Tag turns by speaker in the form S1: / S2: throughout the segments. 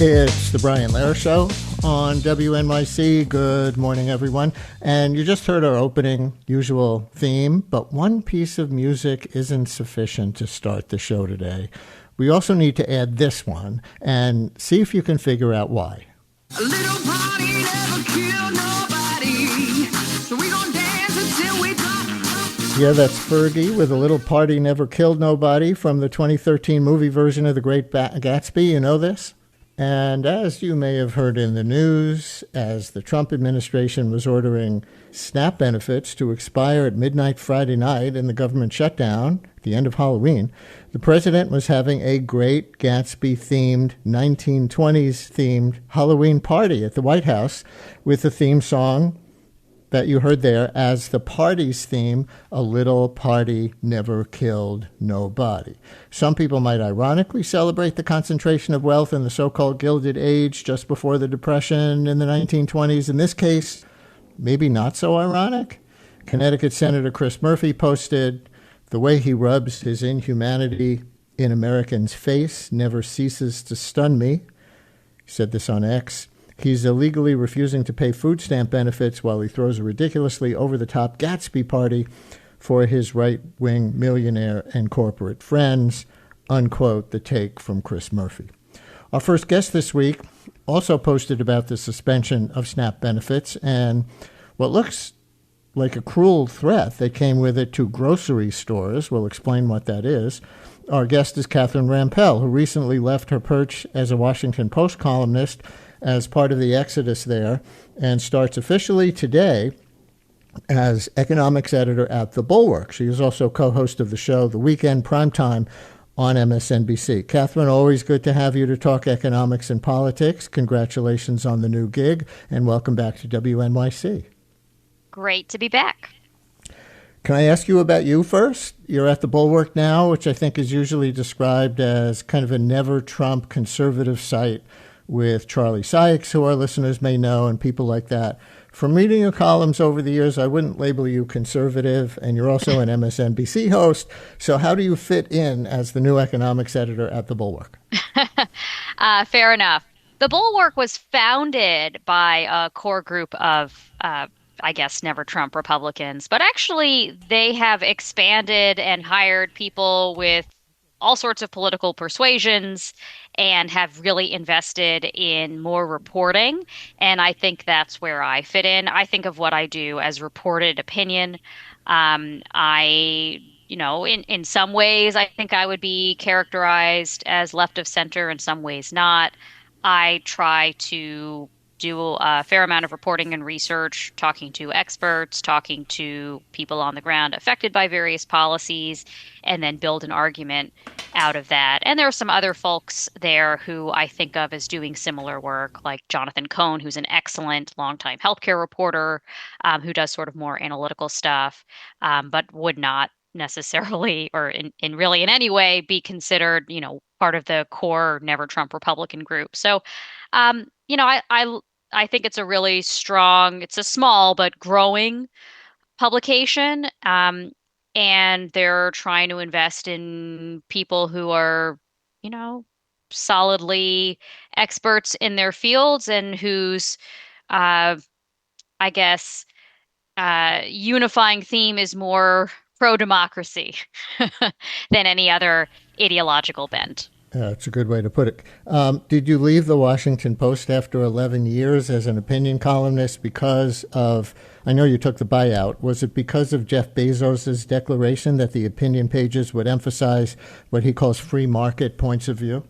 S1: It's the Brian Lehrer Show on WNYC. Good morning, everyone. And you just heard our opening usual theme, but one piece of music isn't sufficient to start the show today. We also need to add this one and see if you can figure out why.
S2: A little party never killed nobody, so we gon' dance until we drop.
S1: Yeah, that's Fergie with A Little Party Never Killed Nobody from the 2013 movie version of The Great Gatsby. You know this? And as you may have heard in the news, as the Trump administration was ordering SNAP benefits to expire at midnight Friday night in the government shutdown at the end of Halloween, the president was having a Great Gatsby-themed, 1920s-themed Halloween party at the White House with the theme song that you heard there as the party's theme, A Little Party Never Killed Nobody. Some people might ironically celebrate the concentration of wealth in the so-called Gilded Age just before the Depression in the 1920s. In this case, maybe not so ironic. Connecticut Senator Chris Murphy posted, "The way he rubs his inhumanity in Americans' face never ceases to stun me." He said this on X. He's illegally refusing to pay food stamp benefits while he throws a ridiculously over-the-top Gatsby party for his right-wing millionaire and corporate friends, unquote, the take from Chris Murphy. Our first guest this week also posted about the suspension of SNAP benefits and what looks like a cruel threat that came with it to grocery stores. We'll explain what that is. Our guest is Catherine Rampell, who recently left her perch as a Washington Post columnist as part of the exodus there, and starts officially today as economics editor at the Bulwark. She is also co-host of the show The Weekend Primetime on MSNBC. Catherine, always good to have you to talk economics and politics. Congratulations on the new gig, and welcome back to WNYC.
S3: Great to be back.
S1: Can I ask you about you first? You're at the Bulwark now, which I think is usually described as kind of a never-Trump conservative site with Charlie Sykes, who our listeners may know, and people like that. From reading your columns over the years, I wouldn't label you conservative, and you're also an MSNBC host. So how do you fit in as the new economics editor at the Bulwark?
S3: Fair enough. The Bulwark was founded by a core group of, I guess, never Trump Republicans, but actually they have expanded and hired people with all sorts of political persuasions and have really invested in more reporting. And I think that's where I fit in. I think of what I do as reported opinion. In some ways, I think I would be characterized as left of center, in some ways not. I try to do a fair amount of reporting and research, talking to experts, talking to people on the ground affected by various policies, and then build an argument out of that. And there are some other folks there who I think of as doing similar work, like Jonathan Cohn, who's an excellent longtime healthcare reporter, who does sort of more analytical stuff, but would not necessarily or in really in any way be considered, part of the core Never Trump Republican group. So, I think it's a really strong, it's a small but growing publication. And they're trying to invest in people who are, solidly experts in their fields and whose, unifying theme is more pro-democracy than any other ideological bent.
S1: That's a good way to put it. Did you leave the Washington Post after 11 years as an opinion columnist because of, I know you took the buyout, was it because of Jeff Bezos's declaration that the opinion pages would emphasize what he calls free market points of view?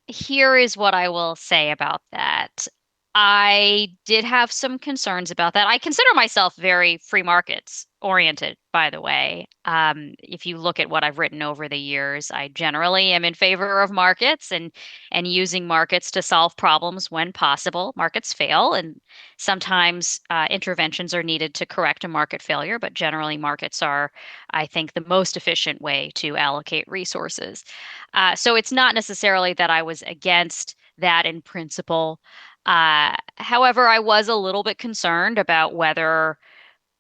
S3: Here is what I will say about that. I did have some concerns about that. I consider myself very free markets oriented, by the way. If you look at what I've written over the years, I generally am in favor of markets and using markets to solve problems when possible. Markets fail, and sometimes interventions are needed to correct a market failure, but generally markets are, I think, the most efficient way to allocate resources. So it's not necessarily that I was against that in principle. However, I was a little bit concerned about whether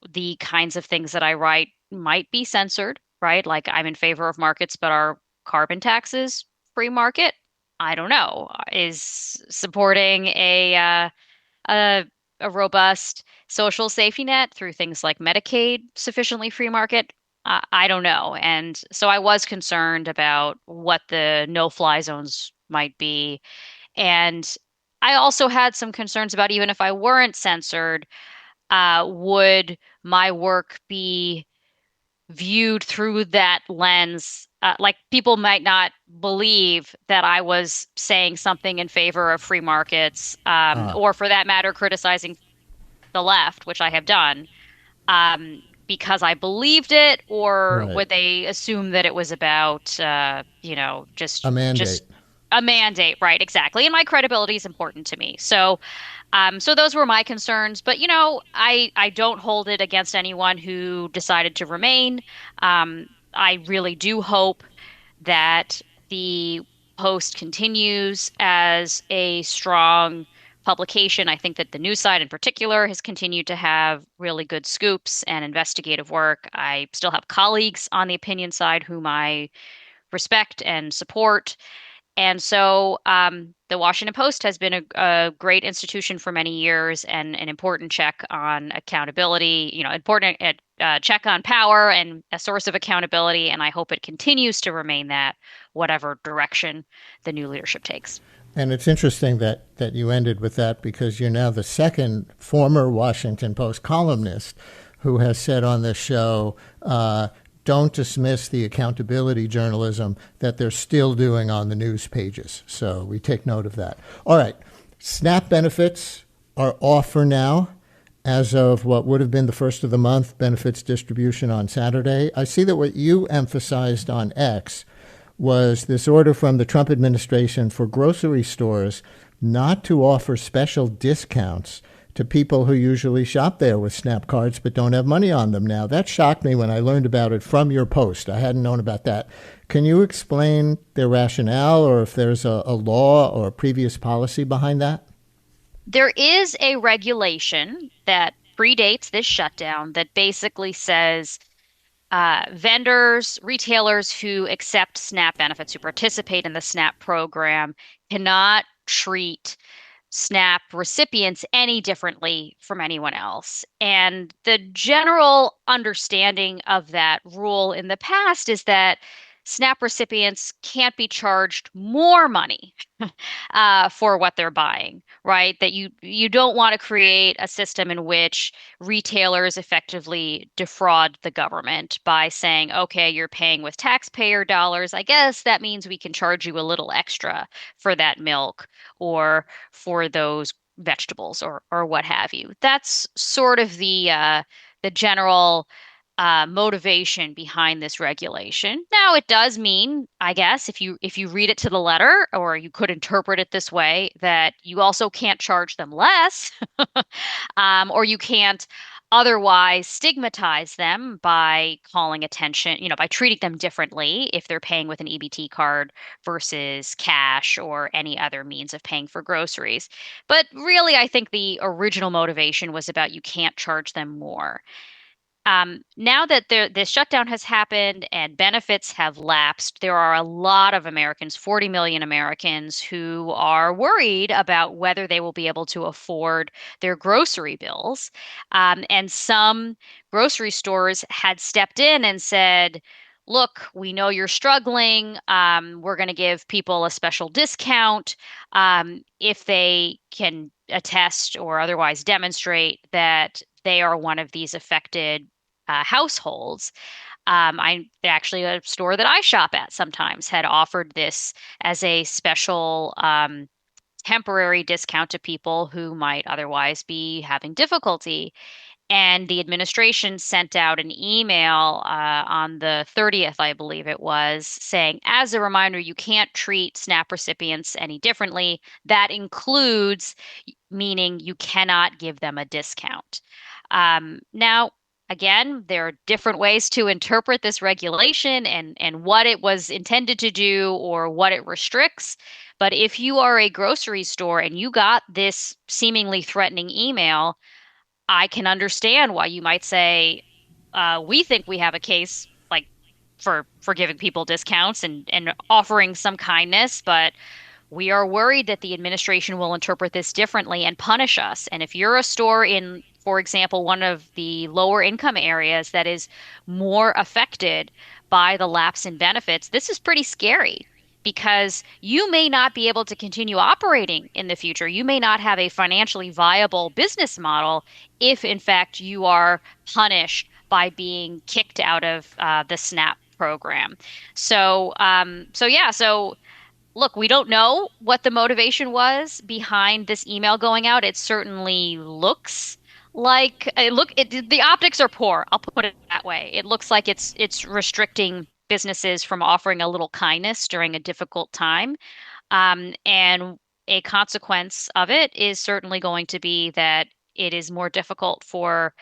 S3: the kinds of things that I write might be censored, right? Like I'm in favor of markets, but are carbon taxes free market? I don't know. Is supporting a a robust social safety net through things like Medicaid sufficiently free market? I don't know. And so I was concerned about what the no-fly zones might be. And I also had some concerns about even if I weren't censored, would my work be viewed through that lens? Like people might not believe that I was saying something in favor of free markets,
S1: Ah,
S3: or for that matter, criticizing the left, which I have done, because I believed it, or
S1: right.
S3: would they assume that it was about,
S1: A
S3: just
S1: mandate.
S3: a mandate, right? Exactly. And my credibility is important to me. So those were my concerns. But I don't hold it against anyone who decided to remain. I really do hope that the Post continues as a strong publication. I think that the news side in particular has continued to have really good scoops and investigative work. I still have colleagues on the opinion side whom I respect and support. And so the Washington Post has been a great institution for many years and an important check on accountability, important check on power and a source of accountability. And I hope it continues to remain that, whatever direction the new leadership takes.
S1: And it's interesting that you ended with that because you're now the second former Washington Post columnist who has said on this show, don't dismiss the accountability journalism that they're still doing on the news pages. So we take note of that. All right. SNAP benefits are off for now as of what would have been the first of the month, benefits distribution on Saturday. I see that what you emphasized on X was this order from the Trump administration for grocery stores not to offer special discounts to people who usually shop there with SNAP cards but don't have money on them now. That shocked me when I learned about it from your post. I hadn't known about that. Can you explain their rationale or if there's a law or a previous policy behind that?
S3: There is a regulation that predates this shutdown that basically says vendors, retailers who accept SNAP benefits, who participate in the SNAP program, cannot treat SNAP recipients any differently from anyone else. And the general understanding of that rule in the past is that SNAP recipients can't be charged more money for what they're buying, right? That you don't want to create a system in which retailers effectively defraud the government by saying, okay, you're paying with taxpayer dollars. I guess that means we can charge you a little extra for that milk or for those vegetables or what have you. That's sort of the general motivation behind this regulation. Now, it does mean, I guess, if you read it to the letter, or you could interpret it this way, that you also can't charge them less, or you can't otherwise stigmatize them by calling attention, by treating them differently if they're paying with an EBT card versus cash or any other means of paying for groceries. But really, I think the original motivation was about you can't charge them more. Now that this shutdown has happened and benefits have lapsed, there are a lot of Americans, 40 million Americans, who are worried about whether they will be able to afford their grocery bills. And some grocery stores had stepped in and said, look, we know you're struggling. We're going to give people a special discount if they can attest or otherwise demonstrate that they are one of these affected households. I actually a store that I shop at sometimes had offered this as a special temporary discount to people who might otherwise be having difficulty. And the administration sent out an email on the 30th, I believe it was, saying, as a reminder, you can't treat SNAP recipients any differently. That includes meaning you cannot give them a discount. Now, again, there are different ways to interpret this regulation and what it was intended to do or what it restricts. But if you are a grocery store and you got this seemingly threatening email, I can understand why you might say, we think we have a case like for giving people discounts and offering some kindness, but we are worried that the administration will interpret this differently and punish us. And if you're a store in, for example, one of the lower income areas that is more affected by the lapse in benefits, this is pretty scary because you may not be able to continue operating in the future. You may not have a financially viable business model if, in fact, you are punished by being kicked out of the SNAP program. So look, we don't know what the motivation was behind this email going out. It certainly looks like the optics are poor. I'll put it that way. It looks like it's restricting businesses from offering a little kindness during a difficult time. And a consequence of it is certainly going to be that it is more difficult for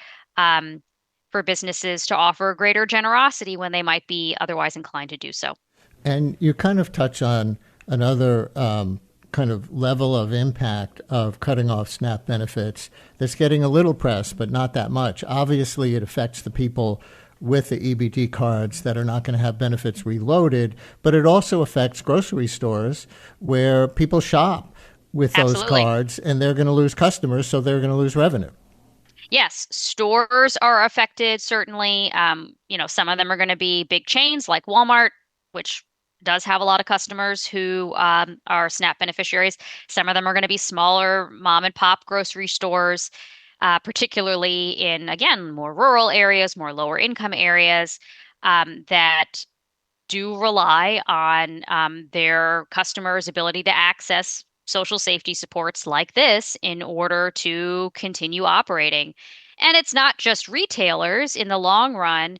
S3: businesses to offer greater generosity when they might be otherwise inclined to do so.
S1: And you kind of touch on another kind of level of impact of cutting off SNAP benefits that's getting a little press, but not that much. Obviously, it affects the people with the EBT cards that are not going to have benefits reloaded, but it also affects grocery stores where people shop with those
S3: Absolutely.
S1: cards and they're going to lose customers, so they're going to lose revenue.
S3: Yes, stores are affected, certainly. Some of them are going to be big chains like Walmart, which does have a lot of customers who are SNAP beneficiaries. Some of them are going to be smaller mom and pop grocery stores, particularly in, again, more rural areas, more lower income areas that do rely on their customers' ability to access social safety supports like this in order to continue operating. And it's not just retailers in the long run.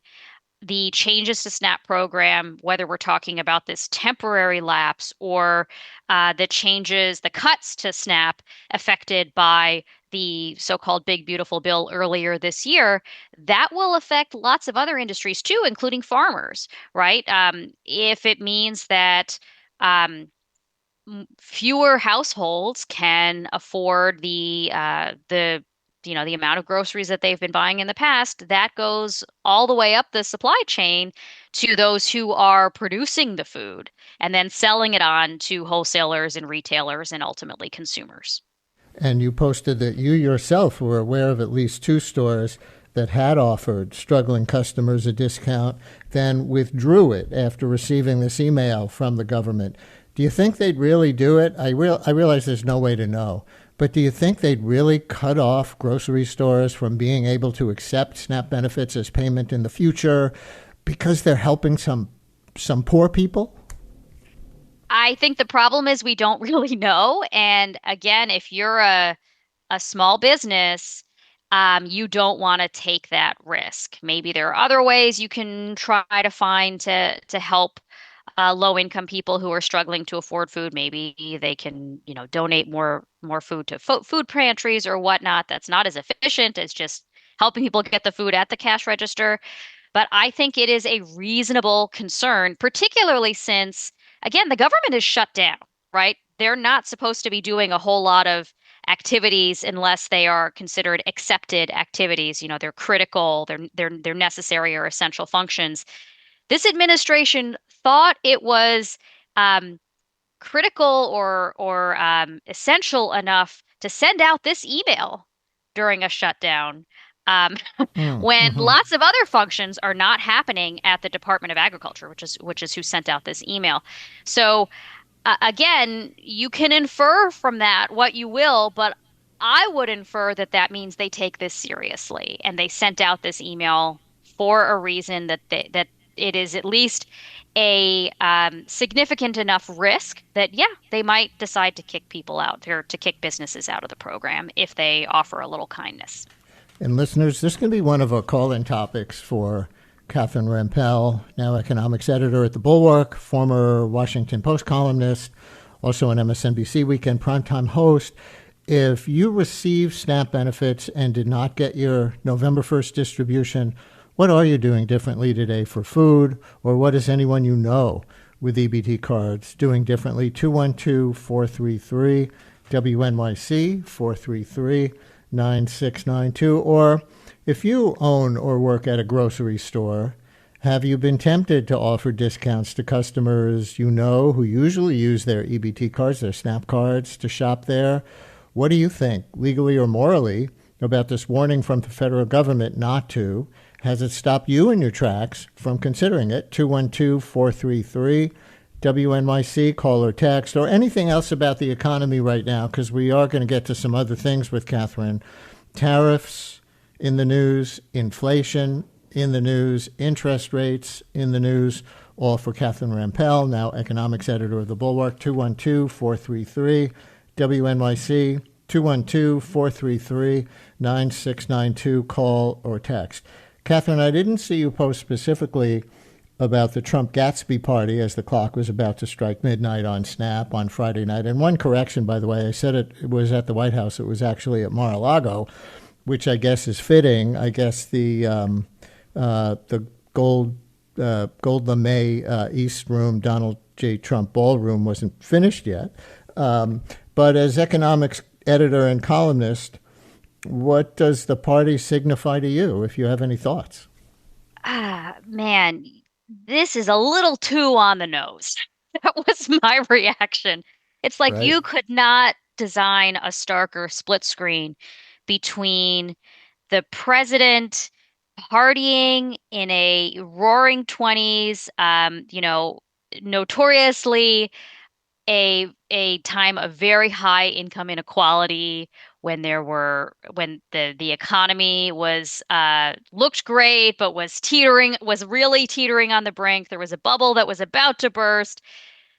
S3: The changes to SNAP program, whether we're talking about this temporary lapse or the cuts to SNAP affected by the so-called Big Beautiful Bill earlier this year, that will affect lots of other industries too, including farmers, right? If it means that fewer households can afford the amount of groceries that they've been buying in the past, that goes all the way up the supply chain to those who are producing the food and then selling it on to wholesalers and retailers and ultimately consumers.
S1: And you posted that you yourself were aware of at least two stores that had offered struggling customers a discount, then withdrew it after receiving this email from the government. Do you think they'd really do it? I realize there's no way to know. But do you think they'd really cut off grocery stores from being able to accept SNAP benefits as payment in the future because they're helping some poor people?
S3: I think the problem is we don't really know. And again, if you're a small business, you don't want to take that risk. Maybe there are other ways you can try to find to help low income people who are struggling to afford food. Maybe they can, donate more food to food pantries or whatnot. That's not as efficient as just helping people get the food at the cash register. But I think it is a reasonable concern, particularly since, again, the government is shut down, right? They're not supposed to be doing a whole lot of activities unless they are considered accepted activities. They're critical, they're necessary or essential functions. This administration thought it was critical or essential enough to send out this email during a shutdown um, when
S1: Mm-hmm.
S3: lots of other functions are not happening at the Department of Agriculture, which is who sent out this email. So again, you can infer from that what you will, but I would infer that that means they take this seriously and they sent out this email for a reason that it is at least a significant enough risk that, yeah, they might decide to kick people out or to kick businesses out of the program if they offer a little kindness.
S1: And listeners, this can be one of our call-in topics for Catherine Rampell, now economics editor at the Bulwark, former Washington Post columnist, also an MSNBC weekend primetime host. If you receive SNAP benefits and did not get your November 1st distribution, what are you doing differently today for food, or what is anyone you know with EBT cards doing differently? 212-433-WNYC, 433-9692. Or if you own or work at a grocery store, have you been tempted to offer discounts to customers you know who usually use their EBT cards, their SNAP cards, to shop there? What do you think, legally or morally, about this warning from the federal government not to? Has it stopped you in your tracks from considering it? 212-433-WNYC, call or text, or anything else about the economy right now, because we are going to get to some other things with Catherine. Tariffs in the news, inflation in the news, interest rates in the news, all for Catherine Rampell, now economics editor of the Bulwark. 212-433-WNYC, 212-433-9692, call or text. Catherine, I didn't see you post specifically about the Trump Gatsby party as the clock was about to strike midnight on Snap on Friday night. And one correction, by the way, I said it was at the White House. It was actually at Mar-a-Lago, which I guess is fitting. I guess the Gold LeMay East Room, Donald J. Trump Ballroom wasn't finished yet. But as economics editor and columnist, what does the party signify to you, if you have any thoughts?
S3: Man, this is a little too on the nose. That was my reaction. It's like
S1: Right?
S3: you could not design a starker split screen between the president partying in a roaring 20s, notoriously a time of very high income inequality, when the economy was looked great but was really teetering on the brink. There was a bubble that was about to burst.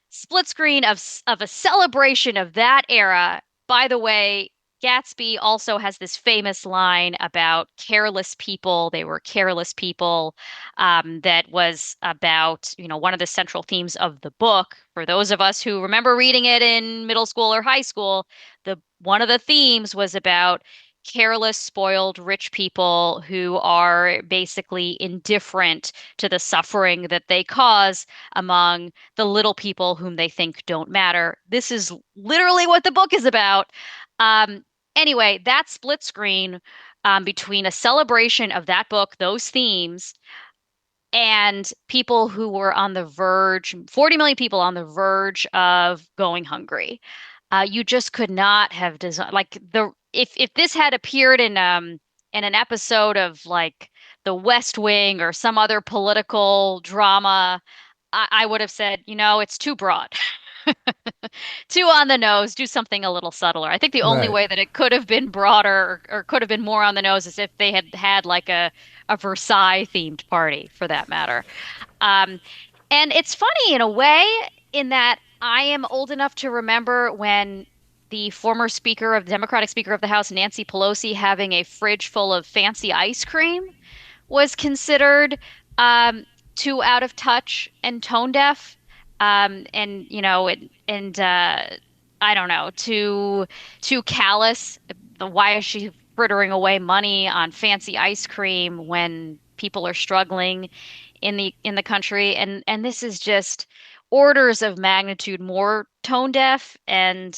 S3: Split screen of a celebration of that era. By the way, Gatsby also has this famous line about careless people. They were careless people. That was about, one of the central themes of the book. For those of us who remember reading it in middle school or high school, the one of the themes was about careless, spoiled, rich people who are basically indifferent to the suffering that they cause among the little people whom they think don't matter. This is literally what the book is about. Um, anyway, that split screen between a celebration of that book, those themes, and people who were on the verge, 40 million people on the verge of going hungry. You just could not have designed like the if this had appeared in an episode of like The West Wing or some other political drama, I would have said, it's too broad. Too on the nose, do something a little subtler. I think the only
S1: Right.
S3: way that it could have been broader or could have been more on the nose is if they had had like a Versailles themed party for that matter. Um, and it's funny in a way in that I am old enough to remember when the former speaker of the Democratic Speaker of the House, Nancy Pelosi, having a fridge full of fancy ice cream was considered too out of touch and tone deaf. And I don't know, too callous. Why is she frittering away money on fancy ice cream when people are struggling in the country? And this is just orders of magnitude more tone deaf, and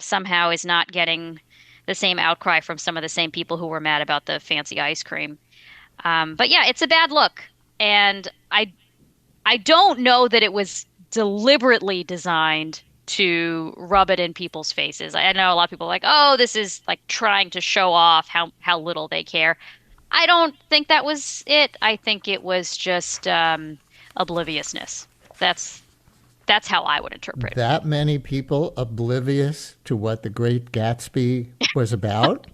S3: somehow is not getting the same outcry from some of the same people who were mad about the fancy ice cream. But yeah, it's a bad look, and I don't know that it was deliberately designed to rub it in people's faces. I know a lot of people are like, oh, this is like trying to show off how little they care. I don't think that was it. I think it was just obliviousness. That's how I would interpret it.
S1: That many people oblivious to what The Great Gatsby was about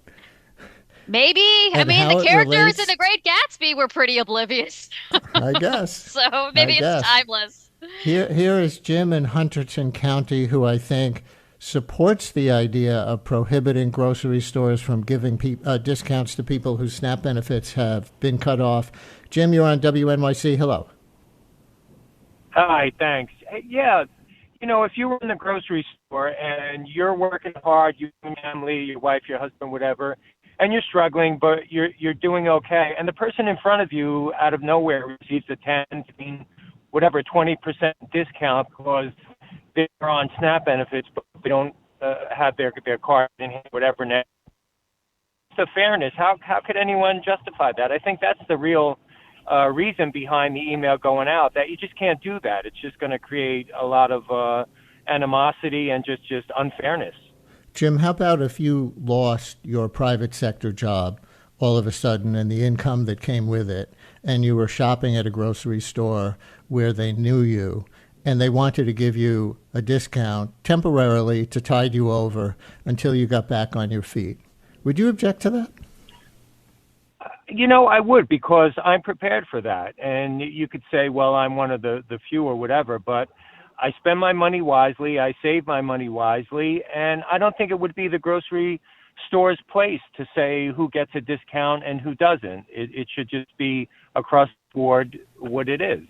S3: Maybe. I
S1: and
S3: mean, the
S1: how it
S3: characters in
S1: relates.
S3: The Great Gatsby were pretty oblivious.
S1: I guess.
S3: So
S1: I
S3: maybe it's
S1: guess.
S3: timeless.
S1: Here is Jim in Hunterton County, who I think supports the idea of prohibiting grocery stores from giving discounts to people whose SNAP benefits have been cut off. Jim, you're on WNYC. Hello.
S4: Hi, thanks. Hey, yeah, if you were in the grocery store and you're working hard, you and your family, your wife, your husband, whatever, and you're struggling, but you're doing okay, and the person in front of you out of nowhere receives a 10, 15, whatever 20% discount because they're on SNAP benefits, but they don't have their card in hand, whatever. Now, the fairness. How could anyone justify that? I think that's the real reason behind the email going out. That you just can't do that. It's just going to create a lot of animosity and just unfairness.
S1: Jim, how about if you lost your private sector job all of a sudden and the income that came with it, and you were shopping at a grocery store where they knew you, and they wanted to give you a discount temporarily to tide you over until you got back on your feet? Would you object to that?
S4: I would, because I'm prepared for that. And you could say, well, I'm one of the few or whatever, but I spend my money wisely. I save my money wisely. And I don't think it would be the grocery store's place to say who gets a discount and who doesn't. It should just be across the board what it is.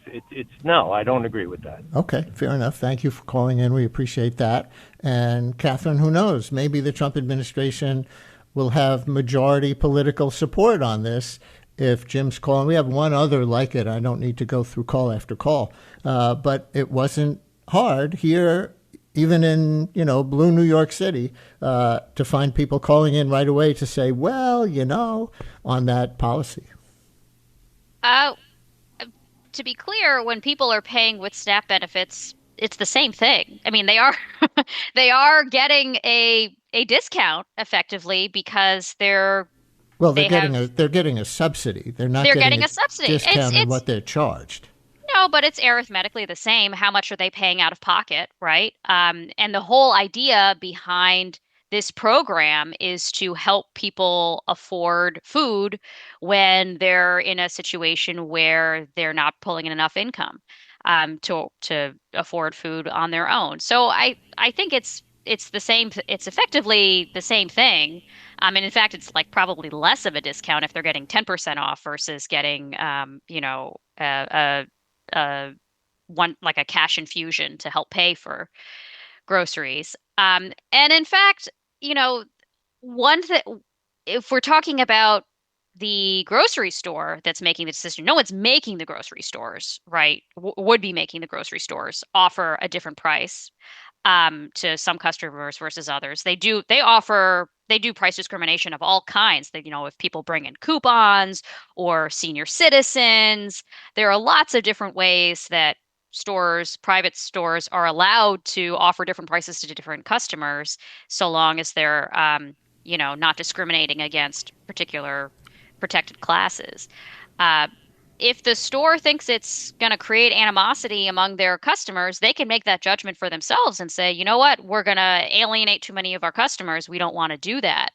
S4: No, I don't agree with that.
S1: Okay, fair enough. Thank you for calling in. We appreciate that. And Catherine, who knows? Maybe the Trump administration will have majority political support on this if Jim's calling. We have one other like it. I don't need to go through call after call. But it wasn't hard here, even in, blue New York City, to find people calling in right away to say, well, on that policy.
S3: To be clear, when people are paying with SNAP benefits, it's the same thing. I mean, they are they are getting a discount effectively because they're
S1: getting a subsidy. They're getting a
S3: subsidy.
S1: Discount in what they're charged.
S3: No, but it's arithmetically the same. How much are they paying out of pocket, right? And the whole idea behind this program is to help people afford food when they're in a situation where they're not pulling in enough income to afford food on their own. So I think it's the same. It's effectively the same thing. And in fact, it's like probably less of a discount if they're getting 10% off versus getting, one like a cash infusion to help pay for groceries. And in fact, one thing, if we're talking about the grocery store that's making the decision, no one's making the grocery stores, right? Would be making the grocery stores offer a different price to some customers versus others. They do price discrimination of all kinds. That, if people bring in coupons or senior citizens, there are lots of different ways that private stores are allowed to offer different prices to different customers, so long as they're, not discriminating against particular protected classes. If the store thinks it's going to create animosity among their customers, they can make that judgment for themselves and say, you know what, we're going to alienate too many of our customers. We don't want to do that.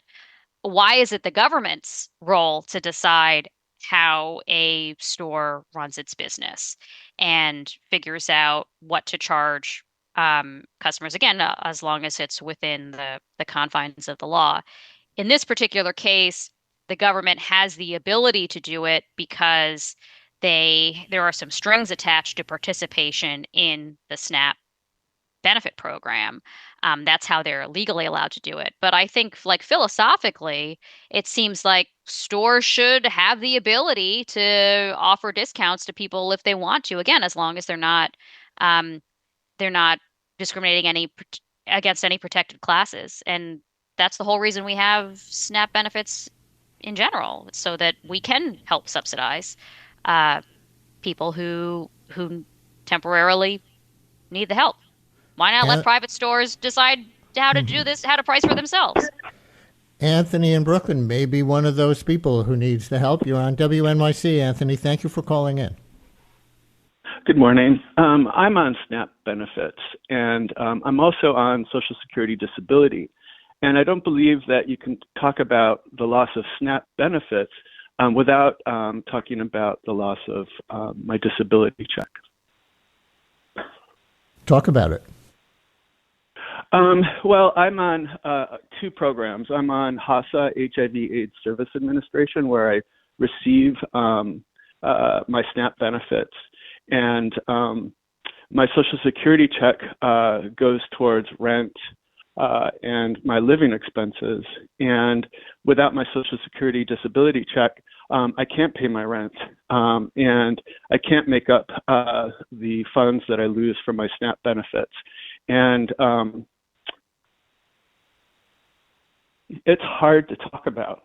S3: Why is it the government's role to decide how a store runs its business and figures out what to charge customers, again, as long as it's within the confines of the law? In this particular case, the government has the ability to do it because there are some strings attached to participation in the SNAP benefit program. That's how they're legally allowed to do it. But I think, like, philosophically, it seems like stores should have the ability to offer discounts to people if they want to. Again, as long as they're not discriminating against any protected classes. And that's the whole reason we have SNAP benefits in general, so that we can help subsidize people who temporarily need the help. Why not let private stores decide how to do this, how to price for themselves?
S1: Anthony in Brooklyn may be one of those people who needs the help. You're on WNYC, Anthony. Thank you for calling in.
S5: Good morning. I'm on SNAP benefits, and I'm also on Social Security disability. And I don't believe that you can talk about the loss of SNAP benefits without talking about the loss of my disability check.
S1: Talk about it.
S5: Well, I'm on two programs. I'm on HASA, HIV/AIDS Service Administration, where I receive my SNAP benefits. And my Social Security check goes towards rent, and my living expenses. And without my Social Security disability check, I can't pay my rent, and I can't make up the funds that I lose from my SNAP benefits. And it's hard to talk about,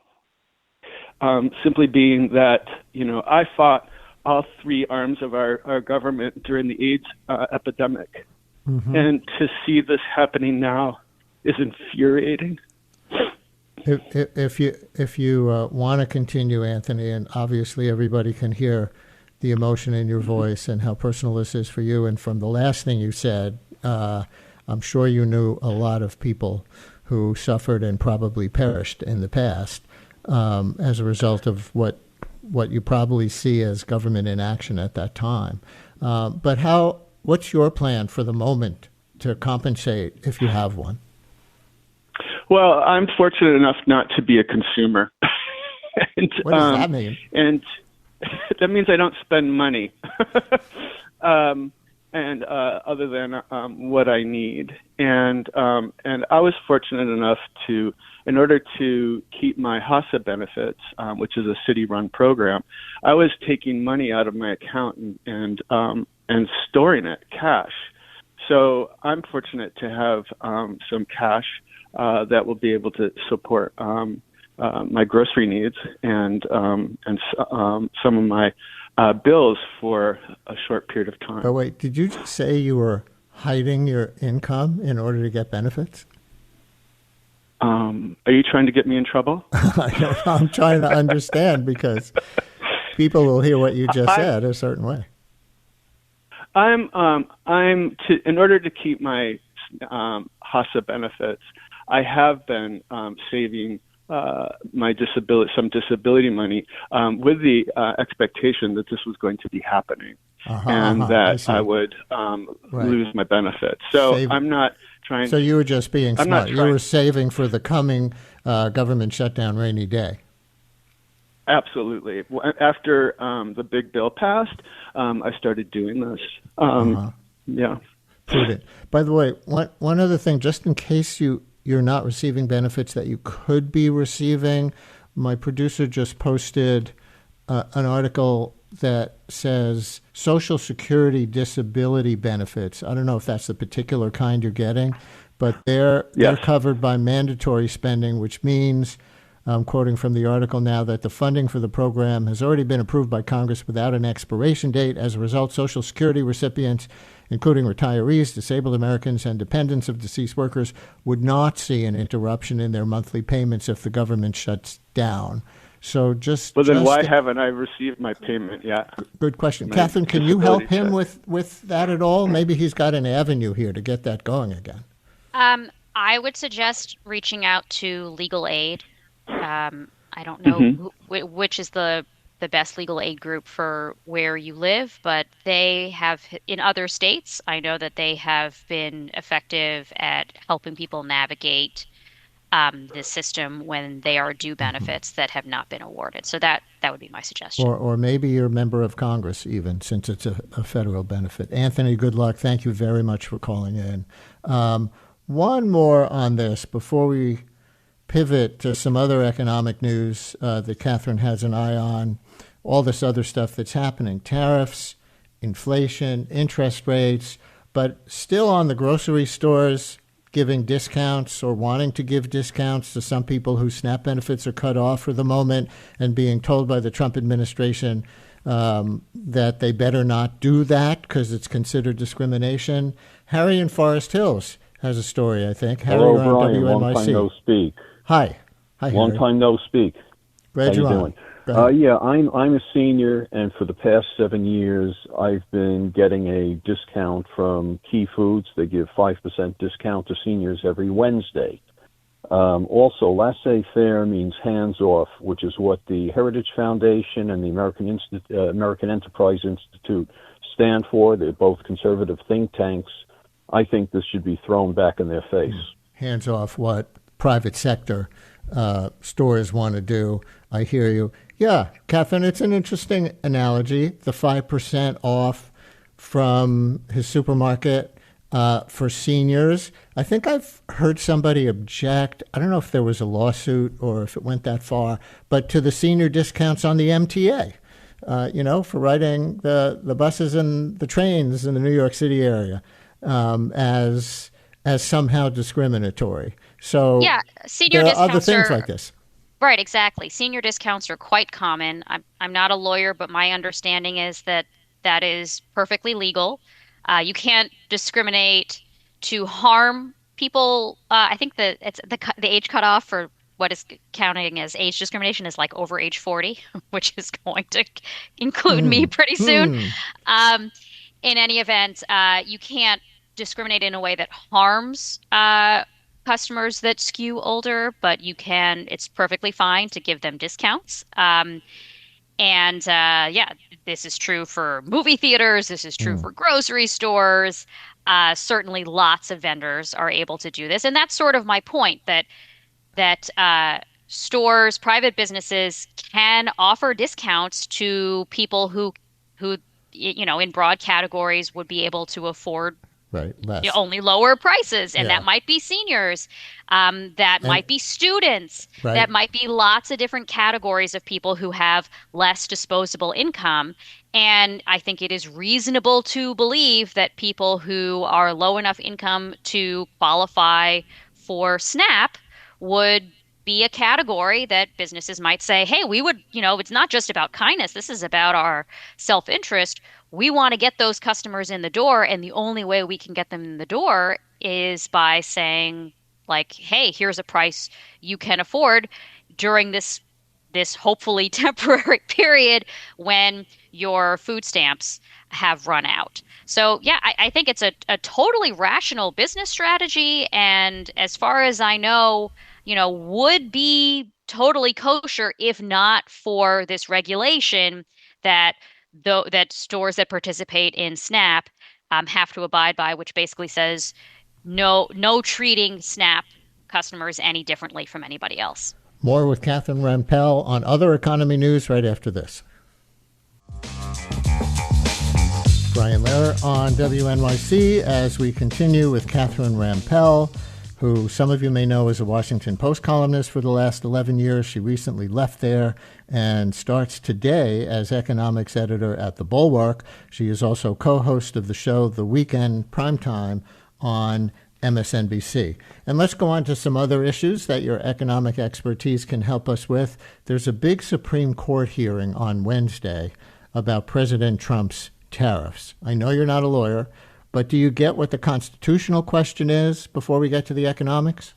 S5: simply being that, I fought all three arms of our government during the AIDS epidemic. Mm-hmm. And to see this happening now is infuriating.
S1: If you want to continue, Anthony, and obviously everybody can hear the emotion in your voice and how personal this is for you, and from the last thing you said, I'm sure you knew a lot of people who suffered and probably perished in the past as a result of what you probably see as government inaction at that time. But what's your plan for the moment to compensate, if you have one?
S5: Well, I'm fortunate enough not to be a consumer. And,
S1: what does that mean?
S5: And that means I don't spend money, and other than what I need. And I was fortunate enough to, in order to keep my HASA benefits, which is a city-run program, I was taking money out of my account and storing it, cash. So I'm fortunate to have some cash that will be able to support my grocery needs and some of my bills for a short period of time.
S1: But wait, did you just say you were hiding your income in order to get benefits?
S5: Are you trying to get me in trouble?
S1: I'm trying to understand, because people will hear what you just said a certain way.
S5: In order to keep my HASA benefits, I have been saving some disability money with the expectation that this was going to be happening, and that I would lose my benefits. So I'm not trying.
S1: So you were just being smart. You were saving for the coming government shutdown rainy day.
S5: Absolutely. After the big bill passed, I started doing this. Yeah.
S1: Prudent. By the way, one other thing, just in case you're not receiving benefits that you could be receiving, my producer just posted an article that says Social Security disability benefits. I don't know if that's the particular kind you're getting, but they're covered by mandatory spending, which means, I'm quoting from the article now, that the funding for the program has already been approved by Congress without an expiration date. As a result, Social Security recipients, including retirees, disabled Americans, and dependents of deceased workers, would not see an interruption in their monthly payments if the government shuts down. So
S5: why haven't I received my payment yet?
S1: Good question. Catherine, can you help him with that at all? Maybe he's got an avenue here to get that going again.
S3: I would suggest reaching out to legal aid. I don't know which is the best legal aid group for where you live, but they have, in other states, I know that they have been effective at helping people navigate this system when they are due benefits that have not been awarded. So that would be my suggestion.
S1: Or maybe you're a member of Congress even, since it's a federal benefit. Anthony, good luck. Thank you very much for calling in. One more on this before we pivot to some other economic news that Catherine has an eye on, all this other stuff that's happening, tariffs, inflation, interest rates, but still on the grocery stores giving discounts or wanting to give discounts to some people whose SNAP benefits are cut off for the moment, and being told by the Trump administration that they better not do that because it's considered discrimination. Harry in Forest Hills has a story, I think. Harry,
S6: hello,
S1: on
S6: Brian.
S1: WNYC.
S6: Long time no speak.
S1: Hi,
S6: Long
S1: Harry.
S6: time no speak.
S1: Glad
S6: How
S1: you're
S6: you
S1: on.
S6: doing? Yeah, I'm a senior, and for the past 7 years, I've been getting a discount from Key Foods. They give 5% discount to seniors every Wednesday. Also, laissez-faire means hands-off, which is what the Heritage Foundation and the American Enterprise Institute stand for. They're both conservative think tanks. I think this should be thrown back in their face.
S1: Hands off what private sector stores want to do. I hear you. Yeah, Catherine, it's an interesting analogy. The 5% off from his supermarket for seniors. I think I've heard somebody object. I don't know if there was a lawsuit or if it went that far, but to the senior discounts on the MTA. For riding the buses and the trains in the New York City area as somehow discriminatory. So
S3: Yeah, senior
S1: there are other
S3: discounts
S1: things
S3: are
S1: like this.
S3: right, exactly. Senior discounts are quite common. I'm not a lawyer, but my understanding is that that is perfectly legal. You can't discriminate to harm people. I think that it's the age cutoff for what is counting as age discrimination is like over age 40, which is going to include me
S1: Hmm.
S3: pretty soon.
S1: Hmm.
S3: Um, in any event, you can't discriminate in a way that harms customers that skew older, but you can, it's perfectly fine to give them discounts. And yeah, this is true for movie theaters. This is true
S1: Hmm.
S3: for grocery stores. Certainly, lots of vendors are able to do this, and that's sort of my point that stores, private businesses can offer discounts to people who in broad categories would be able to afford
S1: Right. Less.
S3: only lower prices, and
S1: Yeah.
S3: that might be seniors, that
S1: And
S3: might be students, that
S1: right.
S3: might be lots of different categories of people who have less disposable income. And I think it is reasonable to believe that people who are low enough income to qualify for SNAP would be a category that businesses might say, hey, we would, it's not just about kindness. This is about our self-interest. We want to get those customers in the door, and the only way we can get them in the door is by saying, like, hey, here's a price you can afford during this hopefully temporary period when your food stamps have run out. So yeah, I think it's a totally rational business strategy, and as far as I know, would be totally kosher if not for this regulation that though that stores that participate in SNAP have to abide by, which basically says no treating SNAP customers any differently from anybody else.
S1: More with Catherine Rampell on other economy news right after this. Brian Lehrer on WNYC as we continue with Catherine Rampell, who some of you may know is a Washington Post columnist for the last 11 years. She recently left there and starts today as economics editor at the Bulwark. She is also co-host of the show The Weekend Primetime on MSNBC. And let's go on to some other issues that your economic expertise can help us with. There's a big Supreme Court hearing on Wednesday about President Trump's tariffs. I know you're not a lawyer, but do you get what the constitutional question is before we get to the economics?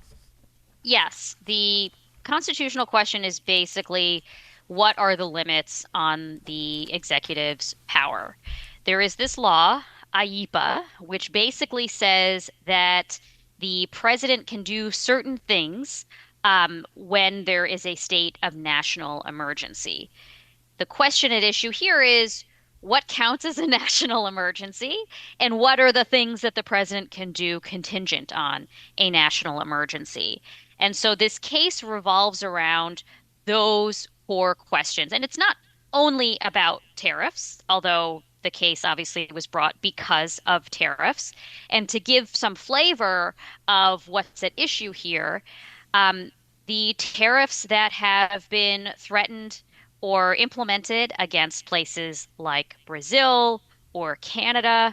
S3: Yes, the constitutional question is basically what are the limits on the executive's power? There is this law, IEPA, which basically says that the president can do certain things when there is a state of national emergency. The question at issue here is what counts as a national emergency and what are the things that the president can do contingent on a national emergency. And so this case revolves around those four questions. And it's not only about tariffs, although the case obviously was brought because of tariffs. And to give some flavor of what's at issue here, the tariffs that have been threatened or implemented against places like Brazil or Canada,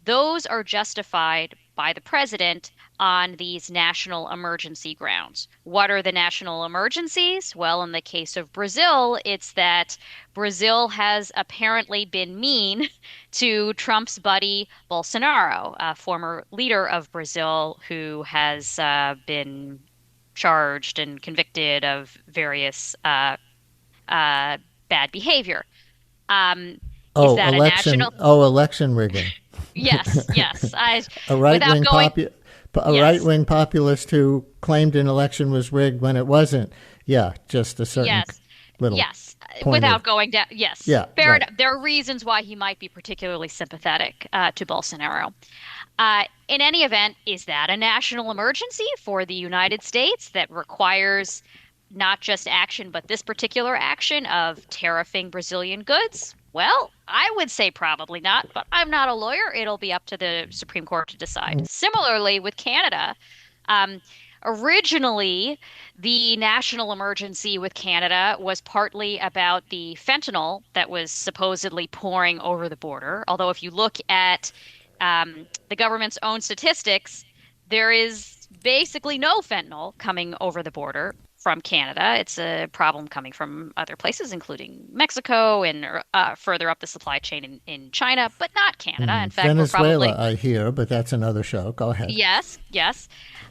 S3: those are justified by the president on these national emergency grounds. What are the national emergencies? Well, in the case of Brazil, it's that Brazil has apparently been mean to Trump's buddy Bolsonaro, a former leader of Brazil who has been charged and convicted of various bad behavior. Is that a national?
S1: Election rigging.
S3: Yes, yes.
S1: A
S3: Without
S1: right-wing
S3: going, yes,
S1: right-wing populist who claimed an election was rigged when it wasn't. Yeah, just a certain
S3: yes,
S1: little
S3: yes.
S1: point
S3: Without
S1: of,
S3: going down, yes.
S1: yeah,
S3: Fair
S1: right.
S3: enough. There are reasons why he might be particularly sympathetic to Bolsonaro. In any event, is that a national emergency for the United States that requires not just action, but this particular action of tariffing Brazilian goods? Well, I would say probably not, but I'm not a lawyer. It'll be up to the Supreme Court to decide. Similarly, with Canada, um, originally, the national emergency with Canada was partly about the fentanyl that was supposedly pouring over the border. Although, if you look at the government's own statistics, there is basically no fentanyl coming over the border from Canada. It's a problem coming from other places, including Mexico and further up the supply chain in China, but not Canada. In fact, we're
S1: Venezuela,
S3: probably,
S1: I hear, but that's another show. Go ahead.
S3: yes, yes.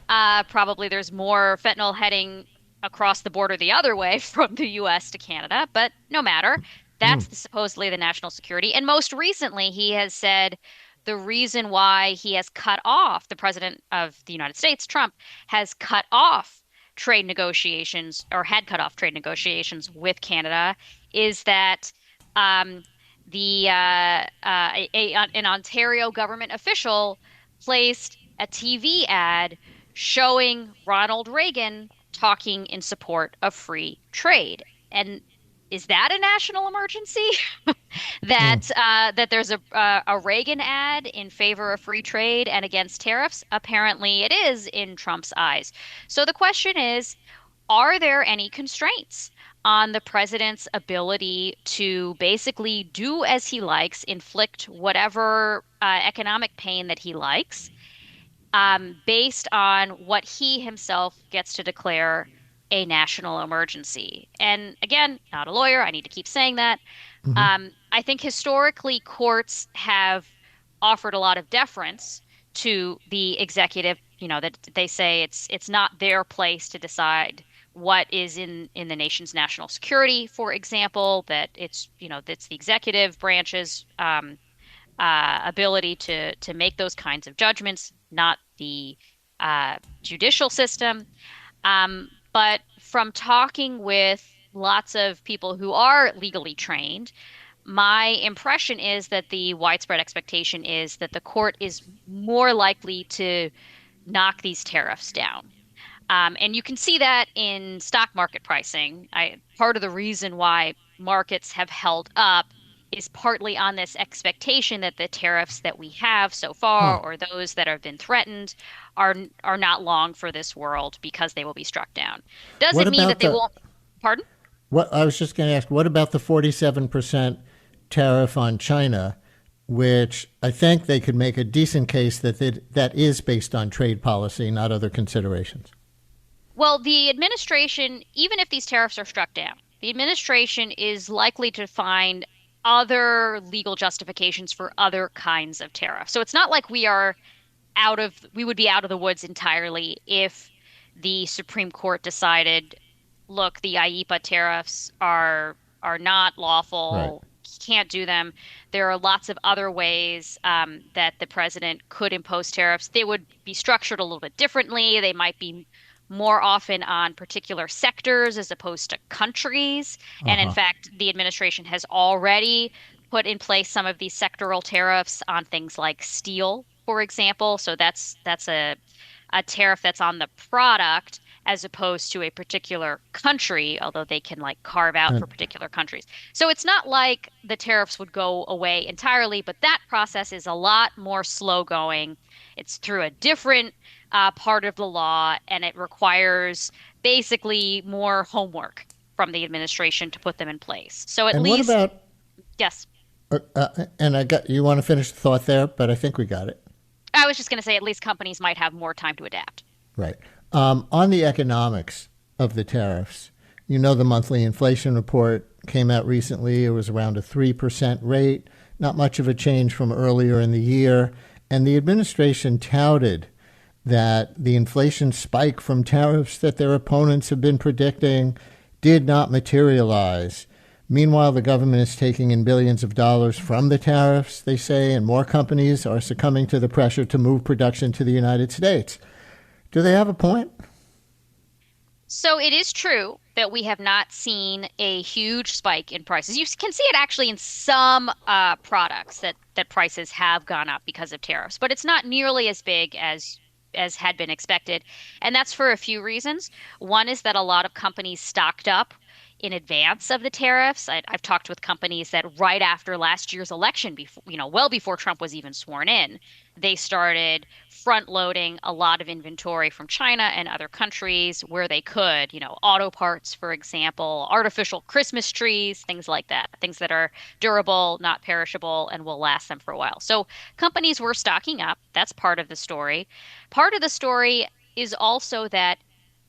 S3: Probably there's more fentanyl heading across the border the other way from the US to Canada, but no matter. That's supposedly the national security. And most recently, he has said the reason why he has cut off, the president of the United States, Trump, has cut off trade negotiations or had cut off trade negotiations with Canada is that um, an Ontario government official placed a TV ad showing Ronald Reagan talking in support of free trade. And is that a national emergency? That there's a Reagan ad in favor of free trade and against tariffs? Apparently, it is in Trump's eyes. So the question is, are there any constraints on the president's ability to basically do as he likes, inflict whatever economic pain that he likes, based on what he himself gets to declare a national emergency? And again, not a lawyer, I need to keep saying that. I think historically courts have offered a lot of deference to the executive, that they say it's not their place to decide what is in the nation's national security, for example, that that's the executive branch's ability to make those kinds of judgments, not the judicial system. But from talking with lots of people who are legally trained, my impression is that the widespread expectation is that the court is more likely to knock these tariffs down. And you can see that in stock market pricing. Part of the reason why markets have held up is partly on this expectation that the tariffs that we have so far, or those that have been threatened, are not long for this world because they will be struck down.
S1: What
S3: Doesn't mean that
S1: about
S3: they
S1: the
S3: won't. Pardon?
S1: what I was just going to ask? What about the 47% tariff on China, which I think they could make a decent case that is based on trade policy, not other considerations?
S3: Well, the administration, even if these tariffs are struck down, the administration is likely to find other legal justifications for other kinds of tariffs. So it's not like we would be out of the woods entirely if the Supreme Court decided, look, the IEEPA tariffs are not lawful.
S1: Right.
S3: Can't do them. There are lots of other ways that the president could impose tariffs. They would be structured a little bit differently. They might be more often on particular sectors as opposed to countries. And in fact, the administration has already put in place some of these sectoral tariffs on things like steel, for example. So that's a tariff that's on the product as opposed to a particular country, although they can like carve out for particular countries. So it's not like the tariffs would go away entirely, but that process is a lot more slow going. It's through a different part of the law, and it requires basically more homework from the administration to put them in place. So at
S1: And
S3: least,
S1: what about?
S3: yes,
S1: And I got you want to finish the thought there, but I think we got it.
S3: I was just going to say at least companies might have more time to adapt.
S1: Right. On the economics of the tariffs, the monthly inflation report came out recently. It was around a 3% rate, not much of a change from earlier in the year. And the administration touted that the inflation spike from tariffs that their opponents have been predicting did not materialize. Meanwhile, the government is taking in billions of dollars from the tariffs, they say, and more companies are succumbing to the pressure to move production to the United States. Do they have a point?
S3: So it is true that we have not seen a huge spike in prices. You can see it actually in some products that prices have gone up because of tariffs, but it's not nearly as big as had been expected. And that's for a few reasons. One is that a lot of companies stocked up in advance of the tariffs. I've talked with companies that right after last year's election, before, well before Trump was even sworn in, they started front loading a lot of inventory from China and other countries where they could, auto parts, for example, artificial Christmas trees, things like that, things that are durable, not perishable, and will last them for a while. So companies were stocking up. That's part of the story. Part of the story is also that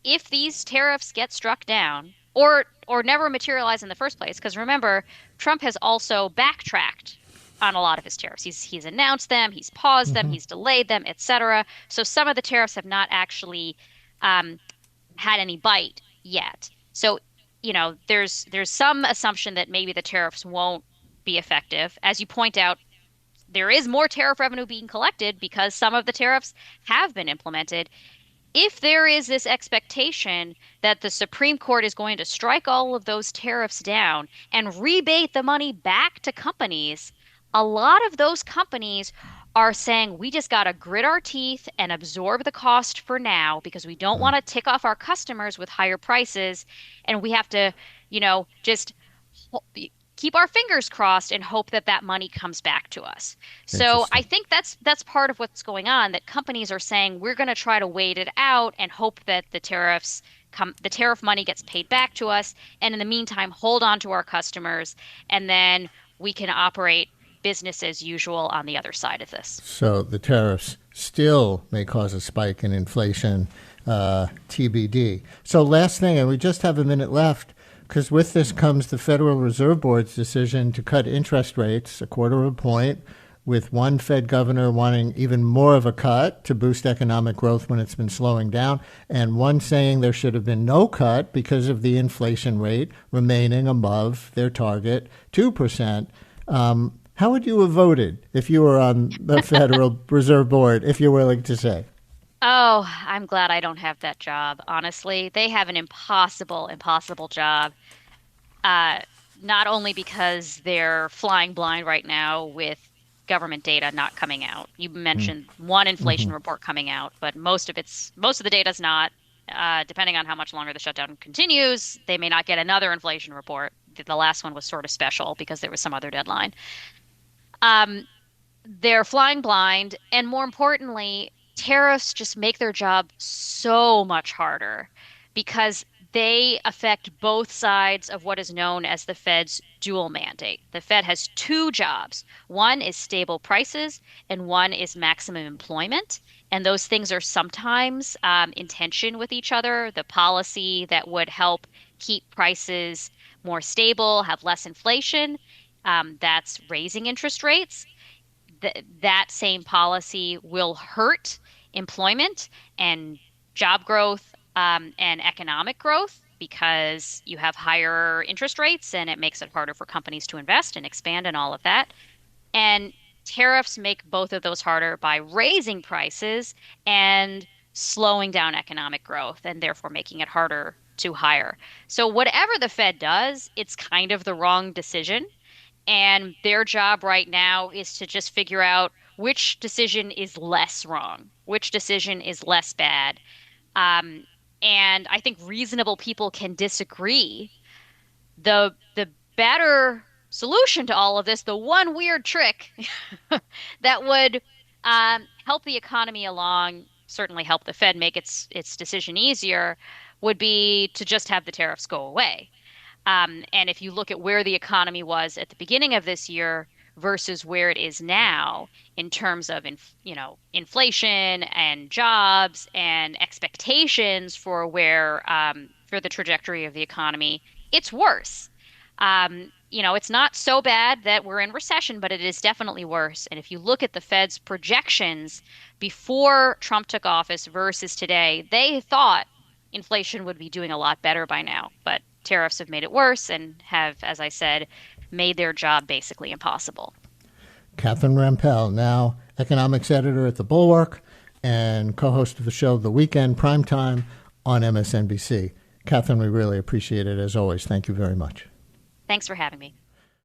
S3: if these tariffs get struck down or never materialize in the first place, because remember, Trump has also backtracked on a lot of his tariffs. He's announced them, he's paused them, he's delayed them, etc. So some of the tariffs have not actually had any bite yet. So, there's some assumption that maybe the tariffs won't be effective. As you point out, there is more tariff revenue being collected because some of the tariffs have been implemented. If there is this expectation that the Supreme Court is going to strike all of those tariffs down and rebate the money back to companies, a lot of those companies are saying we just got to grit our teeth and absorb the cost for now because we don't want to tick off our customers with higher prices. And we have to, just keep our fingers crossed and hope that that money comes back to us. So I think that's part of what's going on, that companies are saying we're going to try to wait it out and hope that the tariff money gets paid back to us, and in the meantime hold on to our customers, and then we can operate business as usual on the other side of this.
S1: So the tariffs still may cause a spike in inflation, TBD. So last thing, and we just have a minute left, because with this comes the Federal Reserve Board's decision to cut interest rates a quarter of a point, with one Fed governor wanting even more of a cut to boost economic growth when it's been slowing down, and one saying there should have been no cut because of the inflation rate remaining above their target, 2%. How would you have voted if you were on the Federal Reserve Board, if you're willing to say?
S3: Oh, I'm glad I don't have that job, honestly. They have an impossible job. Not only because they're flying blind right now with government data not coming out. You mentioned one inflation report coming out, but most of the data's not. Depending on how much longer the shutdown continues, they may not get another inflation report. The last one was sort of special because there was some other deadline. They're flying blind, and more importantly, tariffs just make their job so much harder because they affect both sides of what is known as the Fed's dual mandate. The Fed has two jobs. One is stable prices, and one is maximum employment. And those things are sometimes in tension with each other. The policy that would help keep prices more stable, have less inflation, that's raising interest rates. That same policy will hurt employment and job growth and economic growth because you have higher interest rates and it makes it harder for companies to invest and expand and all of that. And tariffs make both of those harder by raising prices and slowing down economic growth and therefore making it harder to hire. So whatever the Fed does, it's kind of the wrong decision. And their job right now is to just figure out which decision is less wrong, which decision is less bad. And I think reasonable people can disagree. The better solution to all of this, the one weird trick that would help the economy along, certainly help the Fed make its decision easier, would be to just have the tariffs go away. And if you look at where the economy was at the beginning of this year versus where it is now in terms of inflation and jobs and expectations for for the trajectory of the economy, it's worse. It's not so bad that we're in recession, but it is definitely worse. And if you look at the Fed's projections before Trump took office versus today, they thought inflation would be doing a lot better by now, but tariffs have made it worse and have, as I said, made their job basically impossible.
S1: Catherine Rampell, now economics editor at the Bulwark and co-host of the show The Weekend Primetime on MSNBC. Catherine, we really appreciate it as always. Thank you very much.
S3: Thanks for having me.